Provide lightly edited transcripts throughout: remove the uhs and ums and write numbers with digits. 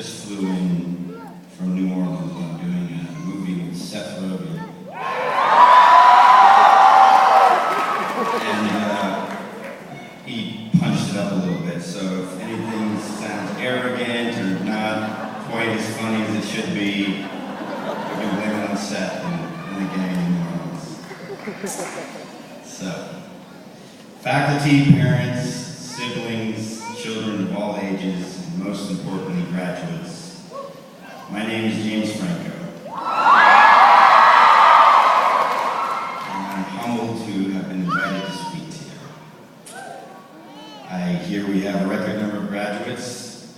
just flew in from New Orleans. I'm doing a movie with Seth Rogen. And he punched it up a little bit, so if anything sounds arrogant or not quite as funny as it should be, we can blame it on Seth and the gang in New Orleans. So, faculty, parents, siblings, children of all ages, and most importantly, graduates. My name is James Franco. And I'm humbled to have been invited to speak to you. I hear we have a record number of graduates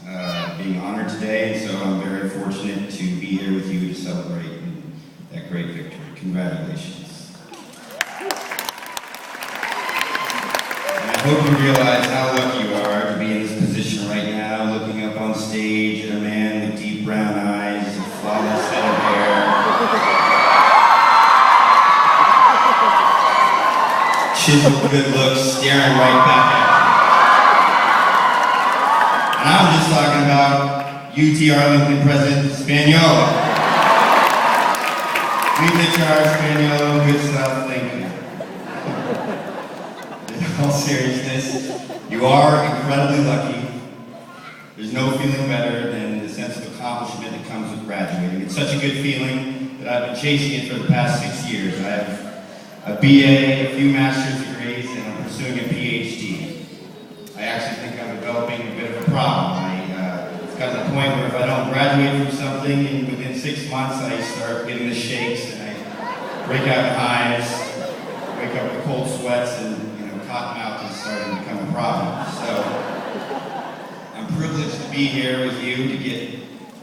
being honored today, and so I'm very fortunate to be here with you to celebrate that great victory. Congratulations. I hope you realize how lucky you are to be in this position right now, looking up on stage at a man with deep brown eyes, a flawless head of hair, chiseled good looks staring right back at you. And I'm just talking about UTArlington President Spaniolo. Lead the charge, Spaniolo. Good stuff. Thank you. In all seriousness, you are incredibly lucky. There's no feeling better than the sense of accomplishment that comes with graduating. It's such a good feeling that I've been chasing it for the past 6 years. I have a BA, a few master's degrees, and I'm pursuing a PhD. I actually think I'm developing a bit of a problem. It's got to the point where if I don't graduate from something, and within 6 months I start getting the shakes and I break out in hives, wake up with cold sweats, and cotton mouth is starting to become a problem. So I'm privileged to be here with you to get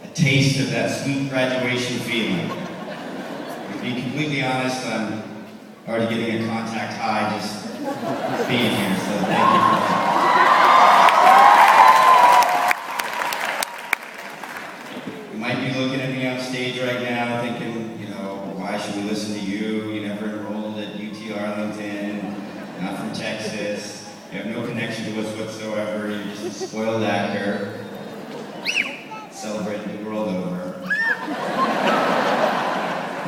a taste of that sweet graduation feeling. To be completely honest, I'm already getting a contact high just being here, so thank you for that. You might be looking at me on stage right now thinking, why should we listen to you? You never enrolled at UTArlington. Not from Texas, you have no connection to us whatsoever, you're just a spoiled actor, celebrating the world over.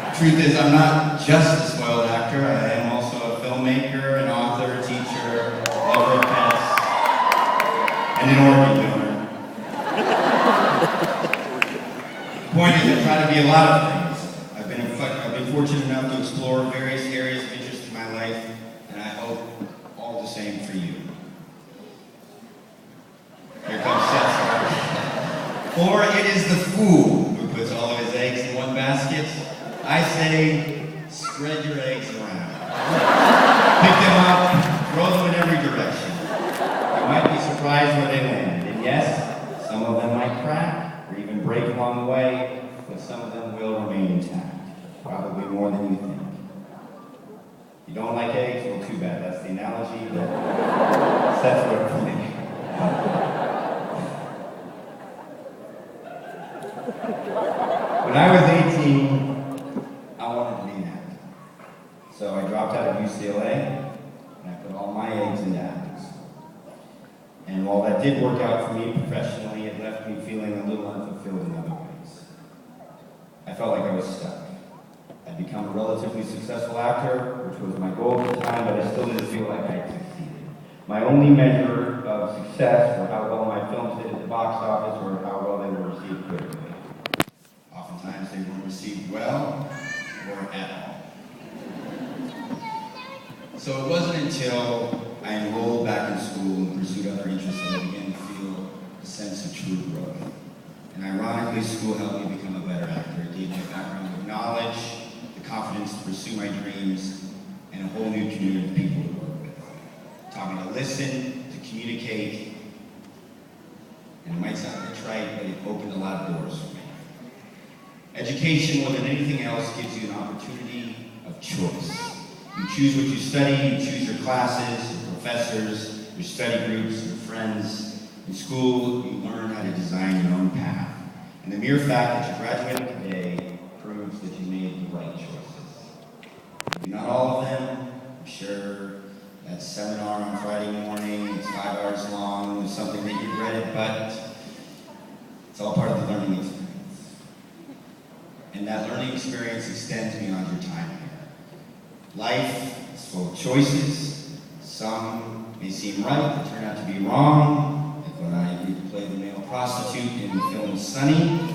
The truth is, I'm not just a spoiled actor, I am also a filmmaker, an author, a teacher, lover of pets, and an organ donor. The point is, I try to be a lot of things. I've been fortunate enough to explore various areas of interest in my life, and I hope all the same for you. Here comes Seth. For it is the fool who puts all of his eggs in one basket. I say, spread your eggs around. Pick them up, throw them in every direction. You might be surprised where they land. And yes, some of them might crack or even break along the way, but some of them will remain intact. Probably more than you think. You don't like eggs? Well, too bad. That's the analogy that Seth wrote for me. When I was 18, I wanted to be an actor. So I dropped out of UCLA, and I put all my eggs into acting school. And while that did work out for me professionally, it left me feeling a little unfulfilled in other ways. I felt like I was stuck. I'd become a relatively successful actor, which was my goal at the time, but I still didn't feel like I'd succeeded. My only measure of success were how well my films did at the box office or how well they were received critically. Oftentimes they weren't received well or at all. So it wasn't until I enrolled back in school and pursued other interests that I began to feel a sense of true growth. And ironically, school helped me become a better actor. It gave me a background of knowledge, confidence to pursue my dreams, and a whole new community of people to work with. It taught me to listen, to communicate, and it might sound a bit trite, but it opened a lot of doors for me. Education, more than anything else, gives you an opportunity of choice. You choose what you study, you choose your classes, your professors, your study groups, your friends. In school, you learn how to design your own path. And the mere fact that you graduated today proves that you made the right choices. Maybe not all of them. I'm sure that seminar on Friday morning, it's 5 hours long, was something that you regretted, but it's all part of the learning and that learning experience extends beyond your time here. Life is full of choices. Some may seem right, but turn out to be wrong. Like when I agreed to play the male prostitute in the film Sunny. Believe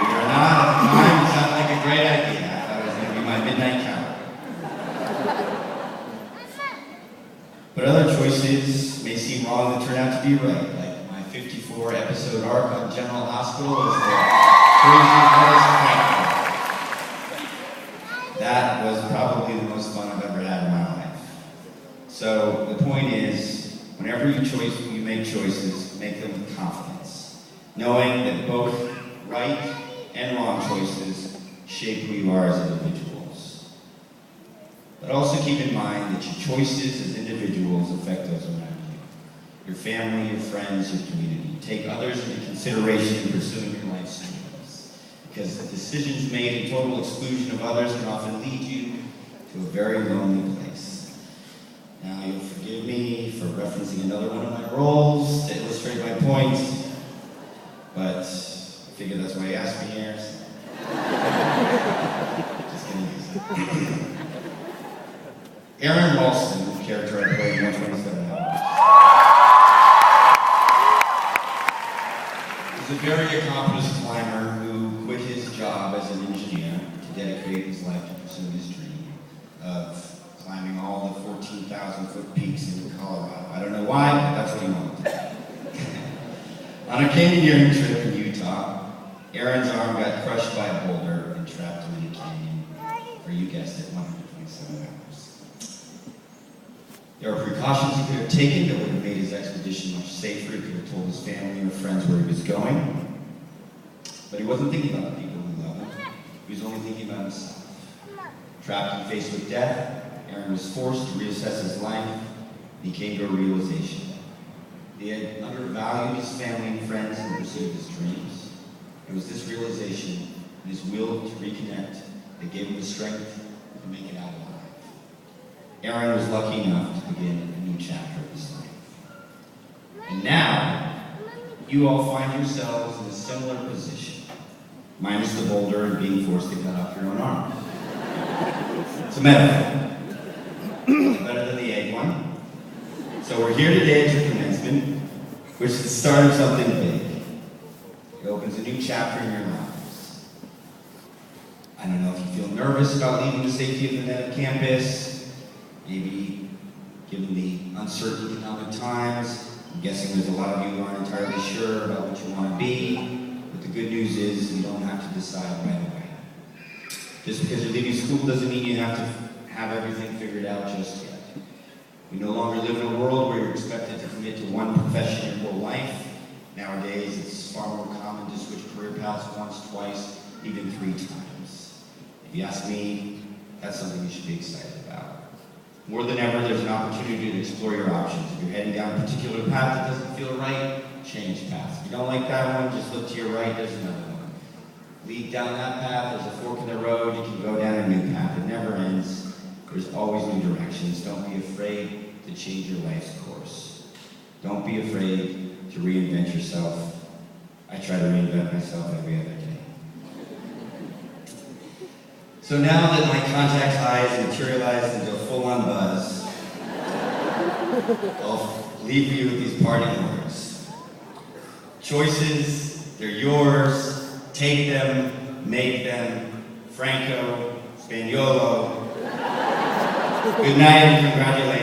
it or not, at the time, it sounded like a great idea. I thought it was going to be my midnight counter. But other choices may seem wrong that turn out to be right, like my 54-episode arc on General Hospital as the crazy artist Franco. That was probably the most fun I've ever had in my life. So the point is, whenever you make choices, make them with confidence, knowing that both right and wrong choices shape who you are as individuals. But also keep in mind that your choices as individuals affect those around you. Your family, your friends, your community. Take others into consideration in pursuing your life's dreams. Because the decisions made in total exclusion of others can often lead you to a very lonely place. Now, you'll forgive me for referencing another one of my roles to illustrate my point, but I figure that's why you asked me here. Just kidding. Aaron Ralston, the character I played in 127 Hours, is a very accomplished climber who quit his job as an engineer to dedicate his life to pursue his dream of climbing all the 14,000-foot peaks in Colorado. I don't know why, but that's what he wanted to do. On a canyoneering trip in Utah, Aaron's arm got crushed by a boulder and trapped him in a canyon for, you guessed it, 127 hours. There are precautions he could have taken that would have made his expedition much safer. He could have told his family or friends where he was going. But he wasn't thinking about the people who love him. He was only thinking about himself. Trapped and faced with death, Aaron was forced to reassess his life, and he came to a realization. He had undervalued his family and friends in the pursuit of his dreams. It was this realization and his will to reconnect that gave him the strength to make it out alive. Aaron was lucky enough to begin a new chapter of his life. And now, you all find yourselves in a similar position, minus the boulder and being forced to cut off your own arm. It's a metaphor. Better than the egg one. So we're here today at your commencement, which is the start of something big. It opens a new chapter in your lives. I don't know if you feel nervous about leaving the safety of the net of campus, maybe given the uncertain economic times. I'm guessing there's a lot of you who aren't entirely sure about what you want to be, but the good news is you don't have to decide right away. Just because you're leaving school doesn't mean you have to have everything figured out just yet. We no longer live in a world where you're expected to commit to one profession your whole life. Nowadays, it's far more common to switch career paths once, twice, even 3 times. If you ask me, that's something you should be excited about. More than ever, there's an opportunity to explore your options. If you're heading down a particular path that doesn't feel right, change paths. If you don't like that one, just look to your right, there's another one. Lead down that path, there's a fork in the road, you can go down a new path. It never ends. There's always new directions. Don't be afraid to change your life's course. Don't be afraid to reinvent yourself. I try to reinvent myself every other day. So now that my contact high has materialized into a full-on buzz, I'll leave you with these parting words. Choices, they're yours. Take them, make them. Franco, Spaniolo. Good night and congratulations.